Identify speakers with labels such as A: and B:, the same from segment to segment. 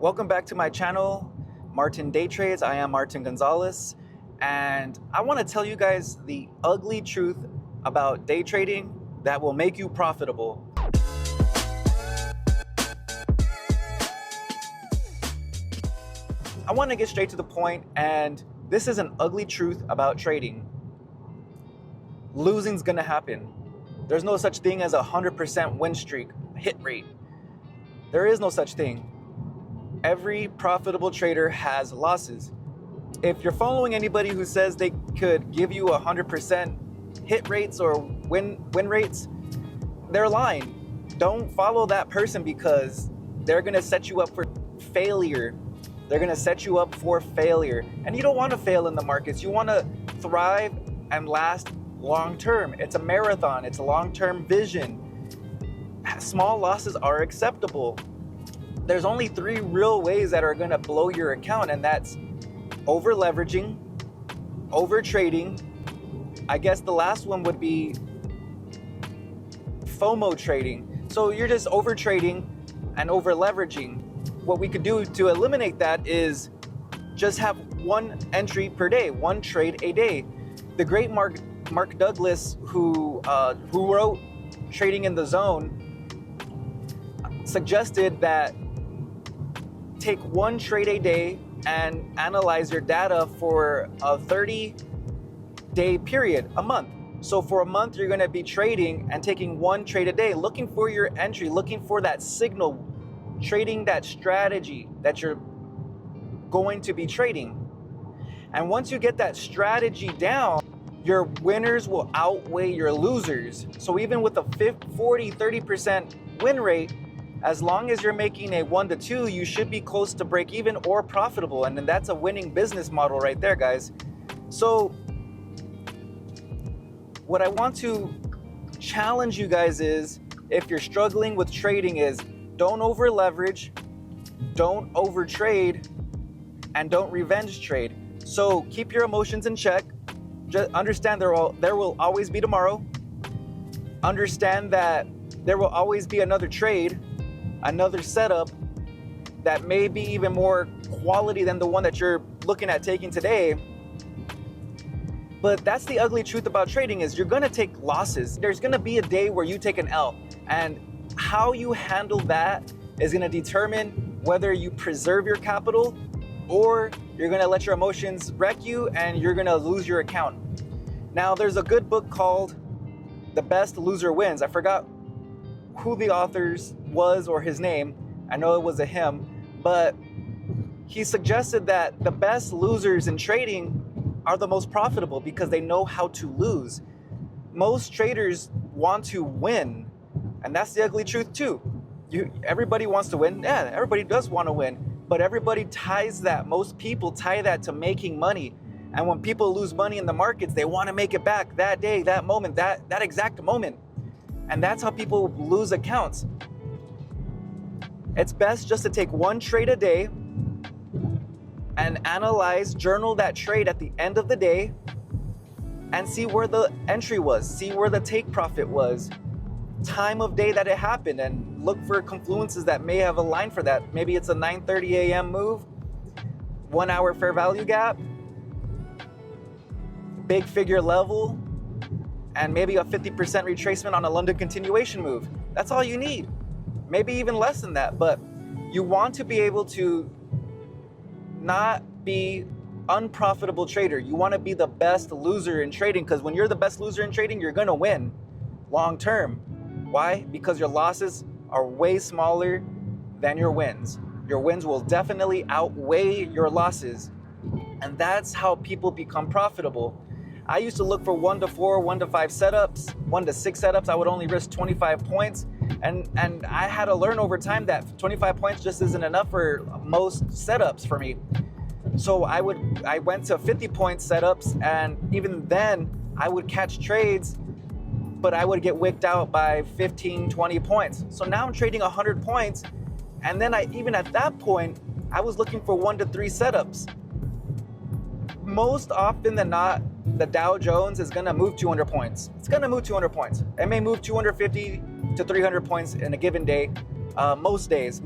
A: Welcome back to my channel, Martin Day Trades. I am Martin Gonzalez, and I want to tell you guys the ugly truth about day trading that will make you profitable. I want to get straight to the point, and this is an ugly truth about trading. Losing's gonna happen. There's no such thing as a 100% win streak, hit rate. There is no such thing. Every profitable trader has losses. If you're following anybody who says they could give you 100% hit rates or win rates, they're lying. Don't follow that person because they're gonna set you up for failure. They're gonna set you up for failure. And you don't wanna fail in the markets. You wanna thrive and last long term. It's a marathon, it's a long-term vision. Small losses are acceptable. There's only 3 real ways that are gonna blow your account, and that's over leveraging, over trading. I guess the last one would be FOMO trading. So you're just over trading and over leveraging. What we could do to eliminate that is just have one entry per day, one trade a day. The great Mark Douglas, who wrote Trading in the Zone, suggested that take one trade a day and analyze your data for a 30-day period, a month. So for a month, you're gonna be trading and taking one trade a day, looking for your entry, looking for that signal, trading that strategy that you're going to be trading. And once you get that strategy down, your winners will outweigh your losers. So even with a 40, 30% win rate, as long as you're making a 1 to 2, you should be close to break even or profitable. And then that's a winning business model right there, guys. So what I want to challenge you guys is, if you're struggling with trading, is don't over leverage, don't over trade, and don't revenge trade. So keep your emotions in check. Just understand there will always be tomorrow. Understand that there will always be another trade, another setup that may be even more quality than the one that you're looking at taking today. But that's the ugly truth about trading, is you're gonna take losses. There's gonna be a day where you take an L, and how you handle that is gonna determine whether you preserve your capital or you're gonna let your emotions wreck you and you're gonna lose your account. Now, there's a good book called The Best Loser Wins. I forgot who the author was or his name. I know it was a him, but he suggested that the best losers in trading are the most profitable because they know how to lose. Most traders want to win, and that's the ugly truth too. Everybody wants to win. Yeah, everybody does want to win, but everybody ties that, most people tie that to making money. And when people lose money in the markets, they want to make it back that day, that moment, that exact moment. And that's how people lose accounts. It's best just to take one trade a day and analyze, journal that trade at the end of the day and see where the entry was, see where the take profit was, time of day that it happened, and look for confluences that may have aligned for that. Maybe it's a 9:30 a.m. move, 1 hour fair value gap, big figure level, and maybe a 50% retracement on a London continuation move. That's all you need. Maybe even less than that, but you want to be able to not be unprofitable trader. You want to be the best loser in trading, because when you're the best loser in trading, you're going to win long term. Why? Because your losses are way smaller than your wins. Your wins will definitely outweigh your losses. And that's how people become profitable. I used to look for 1 to 4, 1 to 5 setups, 1 to 6 setups. I would only risk 25 points. And I had to learn over time that 25 points just isn't enough for most setups for me. So I went to 50 point setups, and even then I would catch trades, but I would get wicked out by 15, 20 points. So now I'm trading 100 points. And then even at that point, I was looking for 1 to 3 setups. Most often than not, the Dow Jones is gonna move 200 points. It's gonna move 200 points. It may move 250 to 300 points in a given day, most days.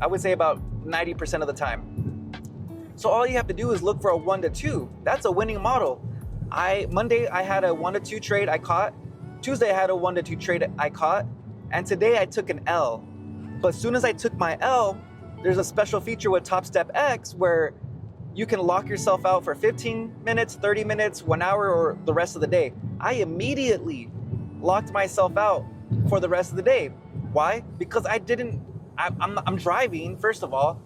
A: I would say about 90% of the time. So all you have to do is look for a 1 to 2. That's a winning model. Monday I had a 1 to 2 trade I caught. Tuesday I had a 1 to 2 trade I caught. And today I took an L. But as soon as I took my L, there's a special feature with Top Step X where you can lock yourself out for 15 minutes, 30 minutes, 1 hour, or the rest of the day. I immediately locked myself out for the rest of the day. Why? Because I'm driving, first of all.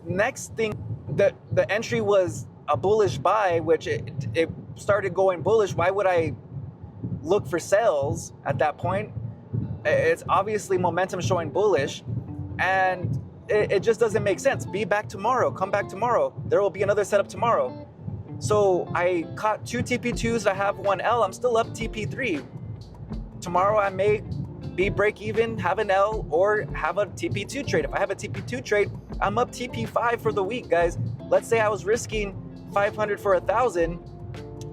A: Next thing, the entry was a bullish buy, which it started going bullish. Why would I look for sales at that point? It's obviously momentum showing bullish, and it just doesn't make sense. Be back tomorrow, come back tomorrow. There will be another setup tomorrow. So I caught 2 TP2s, I have 1 L, I'm still up TP3. Tomorrow I may be break even, have an L, or have a TP2 trade. If I have a TP2 trade, I'm up TP5 for the week, guys. Let's say I was risking 500 for 1,000,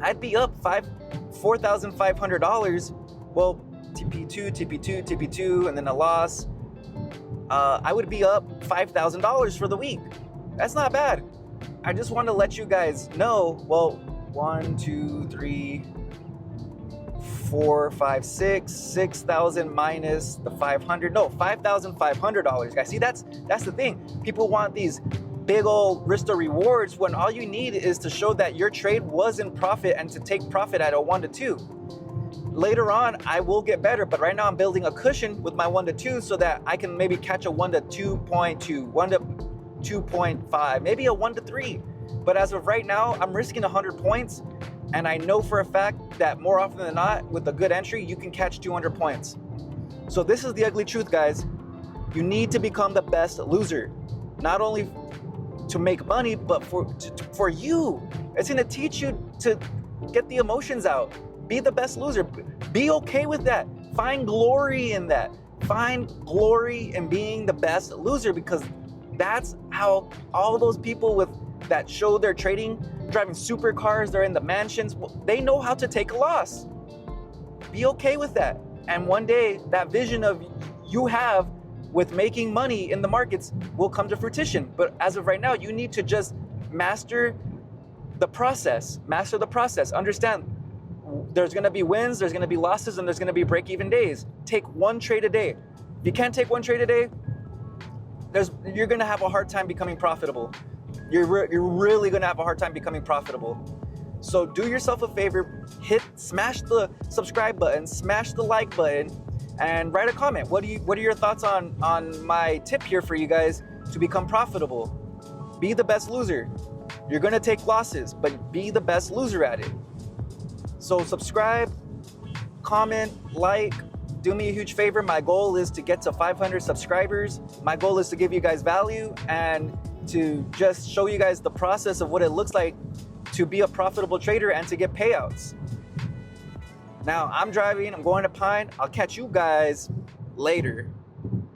A: I'd be up $4,500. Well, TP2, and then a loss. I would be up $5,000 for the week. That's not bad. I just want to let you guys know, well, 1, 2, 3, 4, 5, 6,000 minus the 500. No, $5,500, guys. See, that's the thing. People want these big old risk to rewards when all you need is to show that your trade was in profit and to take profit at a 1 to 2. Later on, I will get better, but right now I'm building a cushion with my 1 to 2 so that I can maybe catch a 1 to 2.2, 1 to 2.5, maybe a 1 to 3. But as of right now, I'm risking 100 points, and I know for a fact that more often than not, with a good entry, you can catch 200 points. So this is the ugly truth, guys. You need to become the best loser, not only to make money, but for you. It's gonna teach you to get the emotions out. Be the best loser. Be okay with that. Find glory in that. Find glory in being the best loser, because that's how all those people that show their trading, driving supercars, they're in the mansions, they know how to take a loss. Be okay with that. And one day, that vision of you have with making money in the markets will come to fruition. But as of right now, you need to just master the process. Master the process. Understand, there's gonna be wins, there's gonna be losses, and there's gonna be break-even days. Take 1 trade a day. If you can't take 1 trade a day, you're gonna have a hard time becoming profitable. You're really gonna have a hard time becoming profitable. So do yourself a favor, smash the subscribe button, smash the like button, and write a comment. What are your thoughts on my tip here for you guys to become profitable? Be the best loser. You're gonna take losses, but be the best loser at it. So subscribe, comment, like, do me a huge favor. My goal is to get to 500 subscribers. My goal is to give you guys value and to just show you guys the process of what it looks like to be a profitable trader and to get payouts. Now, I'm driving, I'm going to Pine. I'll catch you guys later.